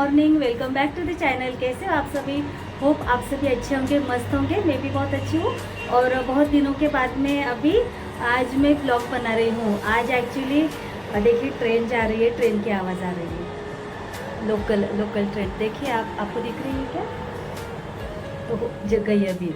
Morning, welcome back to the channel. कैसे हो आप सभी? होप आप सभी अच्छे होंगे, मस्त होंगे। मैं भी बहुत अच्छी हूँ और बहुत दिनों के बाद में अभी आज मैं ब्लॉग बना रही हूँ। आज एक्चुअली देखिए ट्रेन जा रही है, ट्रेन की आवाज़ आ रही है। लोकल ट्रेन देखिए, आपको दिख रही है क्या? तो जग गई अभी।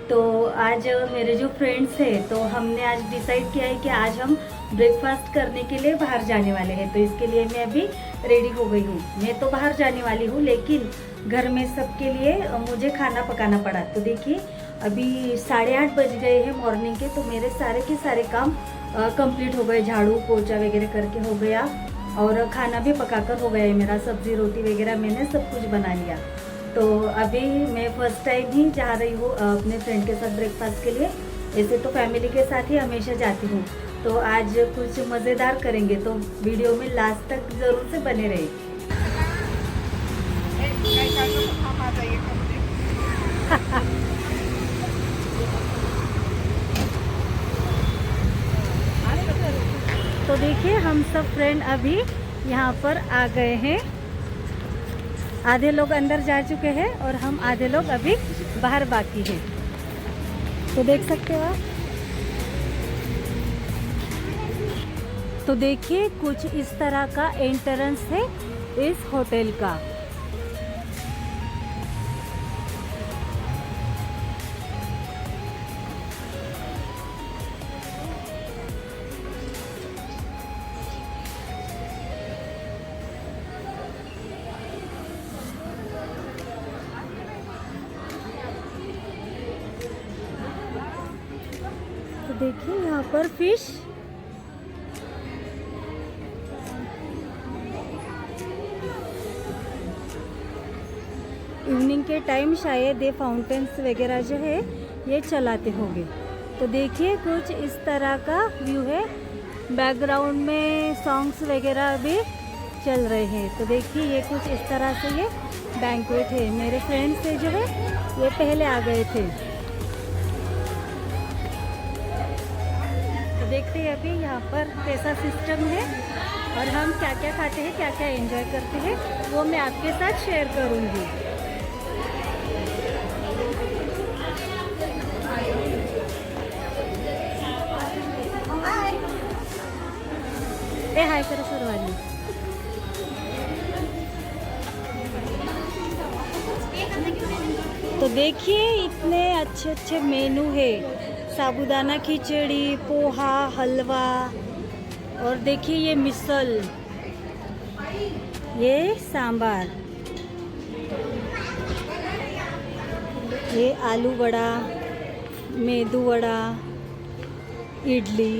तो आज मेरे जो फ्रेंड्स हैं तो हमने आज डिसाइड किया है कि आज हम ब्रेकफास्ट करने के लिए बाहर जाने वाले हैं। तो इसके लिए मैं अभी रेडी हो गई हूँ। मैं तो बाहर जाने वाली हूँ लेकिन घर में सबके लिए मुझे खाना पकाना पड़ा। तो देखिए अभी 8:30 बज गए हैं मॉर्निंग के। तो मेरे सारे के सारे काम कंप्लीट हो गए। झाड़ू पोछा वगैरह करके हो गया और खाना भी पकाकर हो गया है मेरा। सब्जी रोटी वगैरह मैंने सब कुछ बना लिया। तो अभी मैं फर्स्ट टाइम ही जा रही हूँ अपने फ्रेंड के साथ ब्रेकफास्ट के लिए। ऐसे तो फैमिली के साथ ही हमेशा जाती हूँ। तो आज कुछ मज़ेदार करेंगे, तो वीडियो में लास्ट तक ज़रूर से बने रहे। तो देखिए हम सब फ्रेंड अभी यहाँ पर आ गए हैं। आधे लोग अंदर जा चुके हैं और हम आधे लोग अभी बाहर बाकी हैं। तो देख सकते हो आप। तो देखिए कुछ इस तरह का एंट्रेंस है इस होटल का। तो देखिए यहाँ पर फिश, इवनिंग के टाइम शायद ये फाउंटेन्स वगैरह जो है ये चलाते होंगे। तो देखिए कुछ इस तरह का व्यू है। बैकग्राउंड में सॉन्ग्स वगैरह भी चल रहे हैं। तो देखिए ये कुछ इस तरह से ये बैंक्वेट है। मेरे फ्रेंड्स से जो है ये पहले आ गए थे। तो देखते हैं अभी यहाँ पर कैसा सिस्टम है और हम क्या क्या खाते हैं, क्या क्या एंजॉय करते हैं, वो मैं आपके साथ शेयर करूँगी। हाय करो सरवानी। तो देखिए इतने अच्छे अच्छे मेनू है। साबूदाना खिचड़ी, पोहा, हलवा और देखिए ये मिसल, ये सांबार, ये आलू वड़ा, मेदू वड़ा, इडली,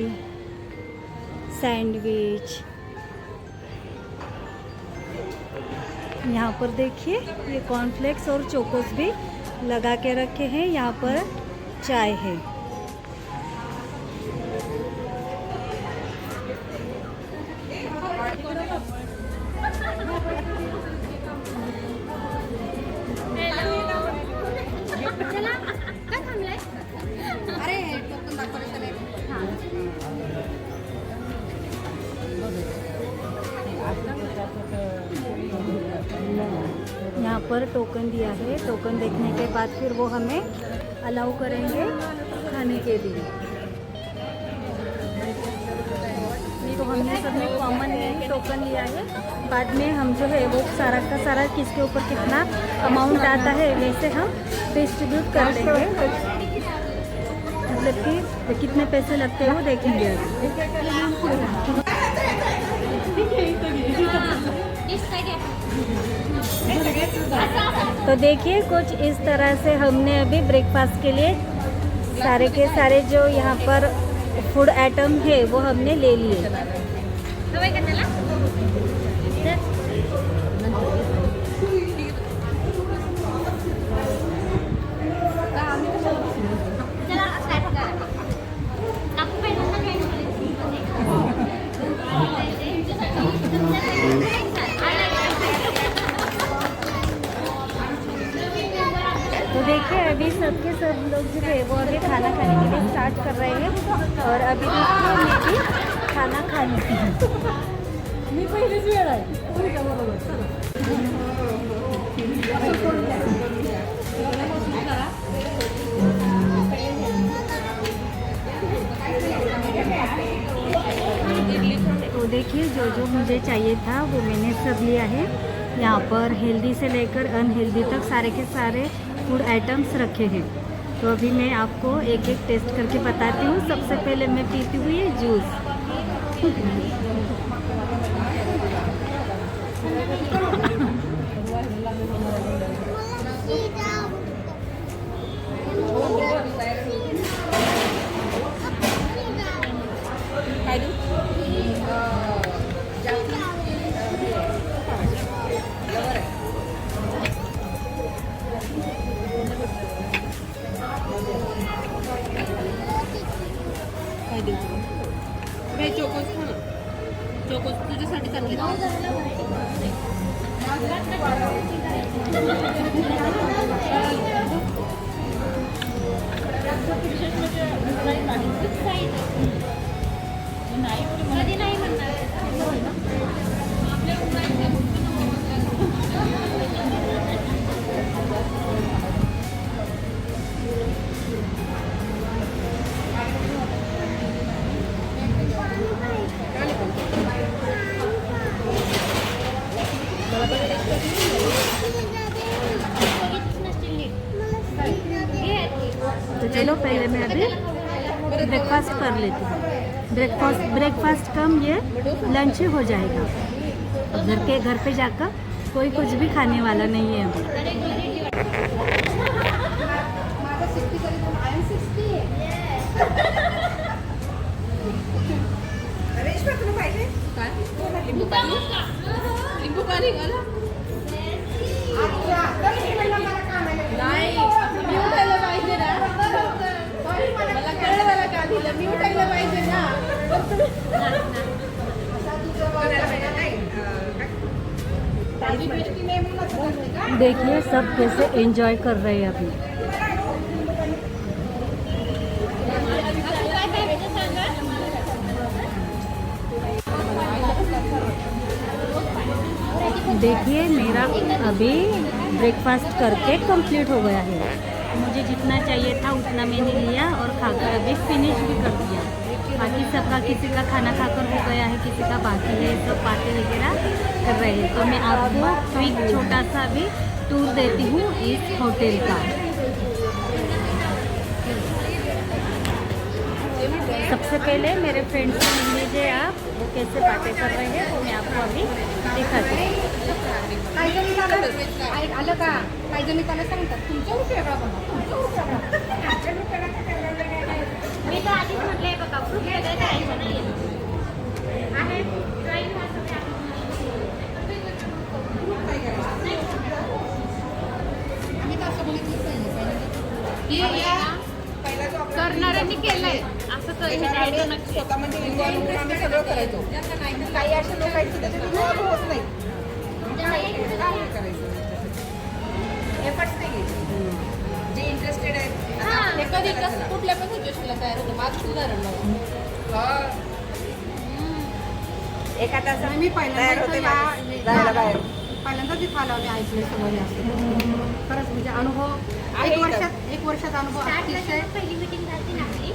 सैंडविच। यहाँ पर देखिए ये कॉर्नफ्लेक्स और चोकोस भी लगा के रखे हैं। यहाँ पर चाय है। यहाँ पर टोकन दिया है। टोकन देखने के बाद फिर वो हमें अलाउ करेंगे खाने के लिए। तो हमने सबने कॉमन ही टोकन लिया है। बाद में हम जो है वो सारा का सारा किसके ऊपर कितना अमाउंट आता है वैसे हम डिस्ट्रीब्यूट कर देंगे। मतलब कि कितने पैसे लगते हैं वो देखेंगे। तो देखिए कुछ इस तरह से हमने अभी ब्रेकफास्ट के लिए सारे के सारे जो यहाँ पर फूड आइटम है वो हमने ले लिए। तो देखिए अभी सबके सब लोग जो है वो अभी खाना खाने के लिए स्टार्ट कर रहे हैं और अभी देखिए मैं भी खाना खा ली थी। वेळ आहे तुमच्या बरोबर चला. असं सोडून द्या. बसून करा. तो देखिए जो जो मुझे चाहिए था वो मैंने सब लिया है। यहाँ पर हेल्दी से लेकर अनहेल्दी तक सारे के सारे फूड आइटम्स रखे हैं। तो अभी मैं आपको एक एक टेस्ट करके बताती हूँ। सबसे पहले मैं पीती हुई ये जूस। काय देऊ बाई चोकोस खा ना. चोकोस तुझ्यासाठी चांगले. तो चलो पहले मैं अभी ब्रेकफास्ट कर लेती हूँ। ब्रेकफास्ट कम ये लंच हो जाएगा। घर पे जाकर कोई कुछ भी खाने वाला नहीं है अभी। लिंबू पाणी घाला. नाही मी उठायला पाहिजे ना. मला कळलं का दिलं मी उठायला पाहिजे ना. देखिए सब कैसे एंजॉय कर रहे हैं अभी। देखिए मेरा अभी ब्रेकफास्ट करके कंप्लीट हो गया है। मुझे जितना चाहिए था उतना मैंने लिया और खाकर अभी फिनिश भी कर दिया। बाकी सबका किसी का खाना खाकर हो गया है, किसी का बाकी है, सब बातें वगैरह कर रहे हैं। तो मैं आपको क्विक छोटा सा भी टूर देती हूँ इस होटल का। सबसे पहले मेरे फ्रेंड्स से मिल लीजिए आप, वो कैसे बातें कर रहे हैं तो मैं आपको अभी दिखाती हूँ। आलं का काही जणी त्याला सांगतात तुमच्या उपयोगा बघा तुमच्या उपयोगा. मी तर आधीच म्हटलंय बघा खूप वेगळं करायचं नाही आहे. आम्ही तर असं बघितलं करणाऱ्यांनी केलंय असं स्वतःमध्ये आम्ही सगळं करायचो. काही असे लोक आहेत की त्याच्यात होत नाही. एफर्ट्स नाही घ्यायचे. जे इंटरेस्टेड आहेत कधी कसं कुठल्या पण सिच्युएशनला तयार होतं. माझं सुधारण एका तासात मी पहिल्यांदा तिथं आलो आणि ऐकले सगळे असते. खरंच म्हणजे अनुभव एक वर्षात अनुभव अतिशय. पहिली मीटिंग झाली ना आपली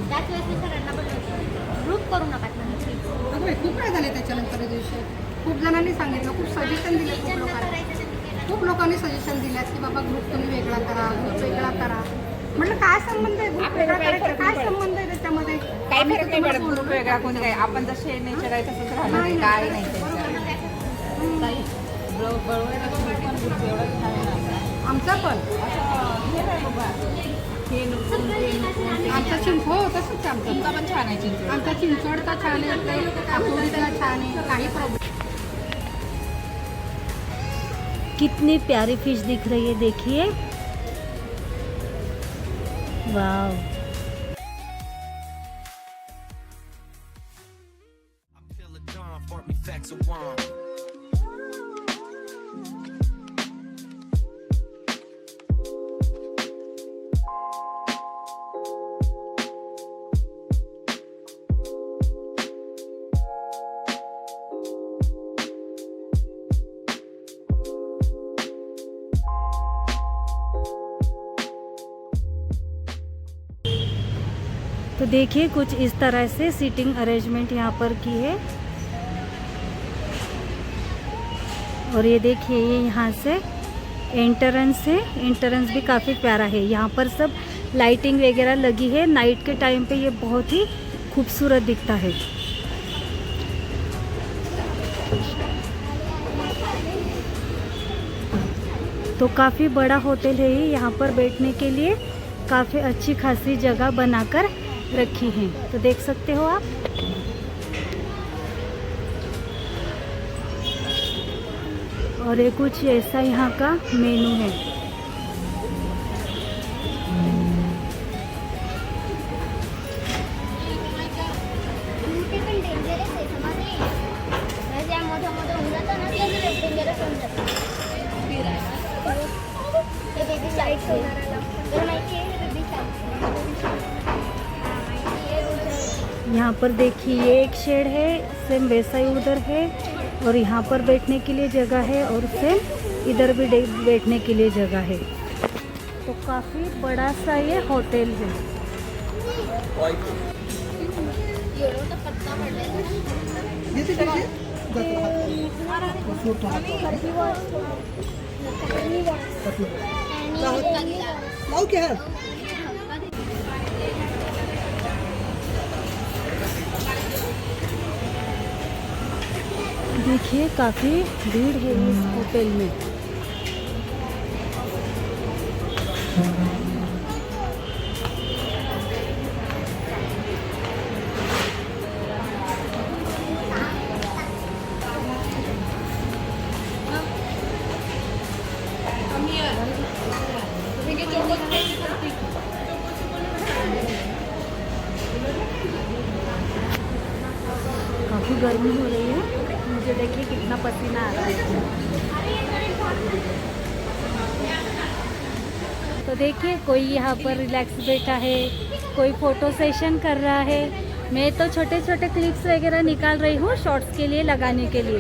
त्याच वेळेस मी सरांना बोलवते ग्रुप करू नका खूप काय झाले त्याच्यानंतर दिवशी. खूप जणांनी सांगितलं, खूप सजेशन दिले. खूप लोकांनी सजेशन दिल्यात की बाबा ग्रुप तुम्ही वेगळा करा, ग्रुप वेगळा करा. म्हटलं काय संबंध आहे ग्रुप वेगळा करायचा, काय संबंध आहे त्याच्यामध्ये. काही फरक नाही पडत ग्रुप वेगळा कोणी काय. आपण जसे नेचर आहे तसंच राहणार. काय नाही आमचा पण आमचा चिंचो तसंच आमचा पण छान आहे. आमचा चिंचवडचा छान आहे, आकुर्डीचा छान आहे. काही प्रॉब्लेम. कितनी प्यारी फिश दिख रही है देखिए। वाव। तो देखिए कुछ इस तरह से सीटिंग अरेंजमेंट यहाँ पर की है। और ये देखिए ये यहाँ से एंट्रेंस है, एंट्रेंस भी काफ़ी प्यारा है। यहाँ पर सब लाइटिंग वगैरह लगी है, नाइट के टाइम पे ये बहुत ही खूबसूरत दिखता है। तो काफ़ी बड़ा होटल है ये, यहाँ पर बैठने के लिए काफ़ी अच्छी खासी जगह बनाकर रखी है, तो देख सकते हो आप। और ये कुछ ऐसा यहाँ का मेनू है। यहाँ पर देखिए ये एक शेड है, सेम वैसा ही उधर है। और यहाँ पर बैठने के लिए जगह है और सेम इधर भी बैठने के लिए जगह है। तो काफ़ी बड़ा सा ये होटल है। देखिए काफ़ी भीड़ है इस होटल में। काफ़ी गर्मी हो रही है, मुझे देखिए कितना पसीना आ रहा है। तो देखिए कोई यहाँ पर रिलैक्स बैठा है, कोई फ़ोटो सेशन कर रहा है। मैं तो छोटे छोटे क्लिप्स वगैरह निकाल रही हूँ शॉर्ट्स के लिए लगाने के लिए।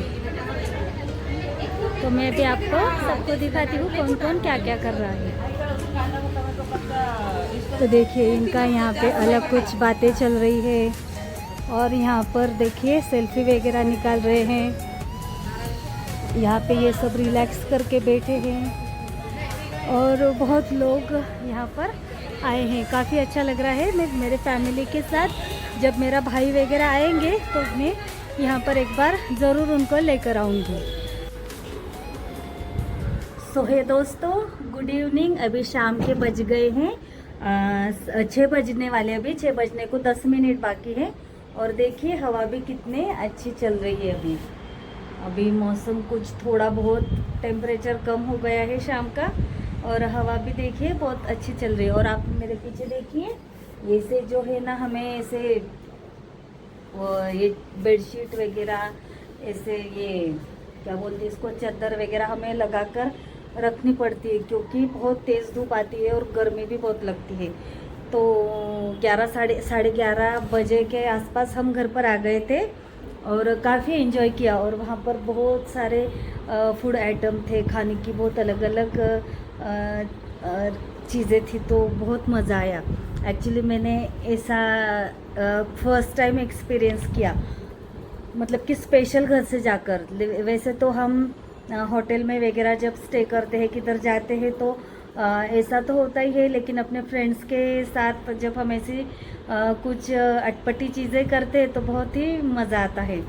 तो मैं भी आपको सबको दिखाती हूँ कौन कौन क्या क्या कर रहा है। तो देखिए इनका यहाँ पे अलग कुछ बातें चल रही है। और यहाँ पर देखिए सेल्फी वगैरह निकाल रहे हैं। यहाँ पे ये सब रिलैक्स करके बैठे हैं और बहुत लोग यहाँ पर आए हैं। काफ़ी अच्छा लग रहा है। मैं मेरे फैमिली के साथ जब मेरा भाई वगैरह आएंगे तो मैं यहाँ पर एक बार ज़रूर उनको लेकर आऊँगी। सो है दोस्तों, गुड इवनिंग। अभी शाम के बज गए हैं 6 बजने वाले। अभी 6 बजने को 10 मिनट बाकी है। और देखिए हवा भी कितने अच्छी चल रही है। अभी मौसम कुछ थोड़ा बहुत टेम्परेचर कम हो गया है शाम का। और हवा भी देखिए बहुत अच्छी चल रही है। और आप मेरे पीछे देखिए ये से जो है ना, हमें ऐसे ये बेडशीट वगैरह ऐसे ये क्या बोलते हैं इसको, चादर वगैरह हमें लगाकर रखनी पड़ती है क्योंकि बहुत तेज़ धूप आती है और गर्मी भी बहुत लगती है। तो 11 साढ़े 11 बजे के आसपास हम घर पर आ गए थे और काफ़ी एंजॉय किया। और वहाँ पर बहुत सारे फूड आइटम थे, खाने की बहुत अलग अलग चीज़ें थी, तो बहुत मज़ा आया। एक्चुअली मैंने ऐसा फर्स्ट टाइम एक्सपीरियंस किया, मतलब कि स्पेशल घर से जाकर। वैसे तो हम होटल में वगैरह जब स्टे करते हैं, किधर जाते हैं तो ऐसा तो होता ही है, लेकिन अपने फ्रेंड्स के साथ जब हम ऐसी कुछ अटपटी चीज़ें करते हैं तो बहुत ही मज़ा आता है।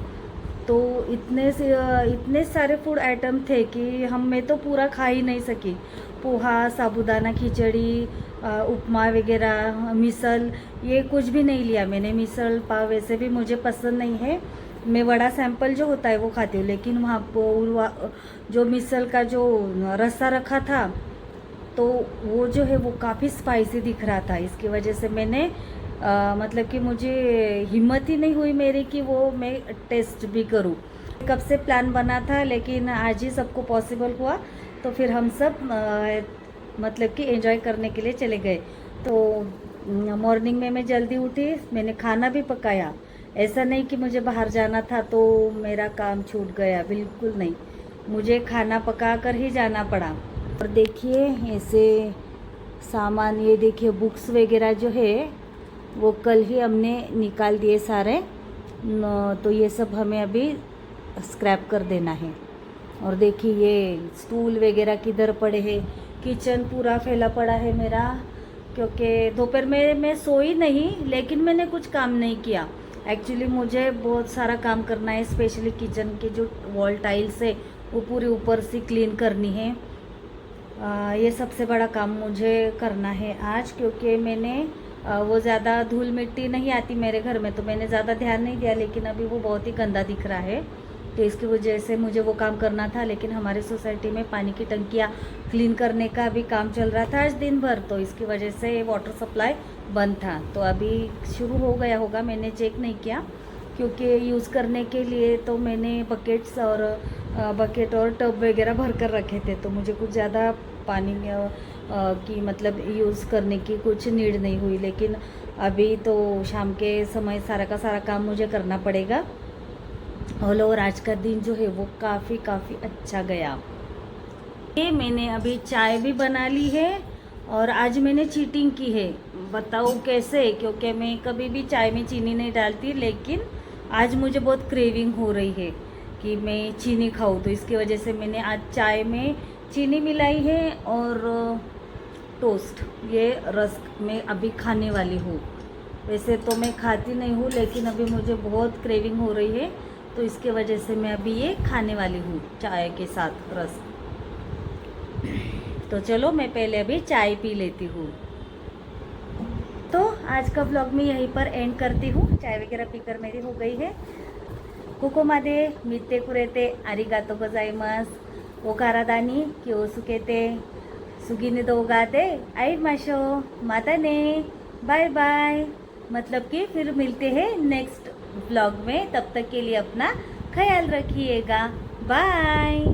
तो इतने सारे फूड आइटम थे कि मैं तो पूरा खा ही नहीं सकी। पोहा, साबूदाना खिचड़ी, उपमा वगैरह, मिसल, ये कुछ भी नहीं लिया मैंने। मिसल पाव वैसे भी मुझे पसंद नहीं है। मैं वड़ा सैंपल जो होता है वो खाती हूँ, लेकिन वहाँ जो मिसल का जो रसा रखा था तो वो जो है वो काफ़ी स्पाइसी दिख रहा था। इसकी वजह से मैंने मतलब कि मुझे हिम्मत ही नहीं हुई मेरी कि वो मैं टेस्ट भी करूं। कब से प्लान बना था, लेकिन आज ही सबको पॉसिबल हुआ। तो फिर हम सब मतलब कि एंजॉय करने के लिए चले गए। तो मॉर्निंग में मैं जल्दी उठी, मैंने खाना भी पकाया। ऐसा नहीं कि मुझे बाहर जाना था तो मेरा काम छूट गया, बिल्कुल नहीं, मुझे खाना पका कर ही जाना पड़ा। और देखिए ऐसे सामान, ये देखिए बुक्स वगैरह जो है वो कल ही हमने निकाल दिए सारे तो ये सब हमें अभी स्क्रैप कर देना है। और देखिए ये स्टूल वगैरह किधर पड़े हैं, किचन पूरा फैला पड़ा है मेरा, क्योंकि दोपहर में मैं सोई नहीं लेकिन मैंने कुछ काम नहीं किया। एक्चुअली मुझे बहुत सारा काम करना है, स्पेशली किचन के जो वॉल टाइल्स है वो पूरी ऊपर से क्लीन करनी है। ये सबसे बड़ा काम मुझे करना है आज, क्योंकि मैंने वो ज़्यादा धूल मिट्टी नहीं आती मेरे घर में तो मैंने ज़्यादा ध्यान नहीं दिया, लेकिन अभी वो बहुत ही गंदा दिख रहा है तो इसकी वजह से मुझे वो काम करना था। लेकिन हमारे सोसाइटी में पानी की टंकियाँ क्लीन करने का भी काम चल रहा था आज दिन भर, तो इसकी वजह से वाटर सप्लाई बंद था। तो अभी शुरू हो गया होगा, मैंने चेक नहीं किया क्योंकि यूज़ करने के लिए तो मैंने बकेट और टब वगैरह भर कर रखे थे, तो मुझे कुछ ज़्यादा पानी की मतलब यूज़ करने की कुछ नीड नहीं हुई। लेकिन अभी तो शाम के समय सारा का सारा काम मुझे करना पड़ेगा। और आज का दिन जो है वो काफ़ी अच्छा गया। ये मैंने अभी चाय भी बना ली है और आज मैंने चीटिंग की है, बताओ कैसे, क्योंकि मैं कभी भी चाय में चीनी नहीं डालती, लेकिन आज मुझे बहुत क्रेविंग हो रही है कि मैं चीनी खाऊं, तो इसकी वजह से मैंने आज चाय में चीनी मिलाई है और टोस्ट, ये रस्क मैं अभी खाने वाली हूँ। वैसे तो मैं खाती नहीं हूँ लेकिन अभी मुझे बहुत क्रेविंग हो रही है तो इसके वजह से मैं अभी ये खाने वाली हूँ चाय के साथ रस्क। तो चलो मैं पहले अभी चाय पी लेती हूँ। तो आज का ब्लॉग मैं यहीं पर एंड करती हूँ। चाय वगैरह पीकर मेरी हो गई है। कोकोमादे मित्ते कुरेते आरिगातो गोजाइमास ओकारादानी कियोसुकेते सुगिने दोगाते आई माशो माता ने बाय बाय, मतलब कि फिर मिलते हैं नेक्स्ट ब्लॉग में। तब तक के लिए अपना ख्याल रखिएगा। बाय।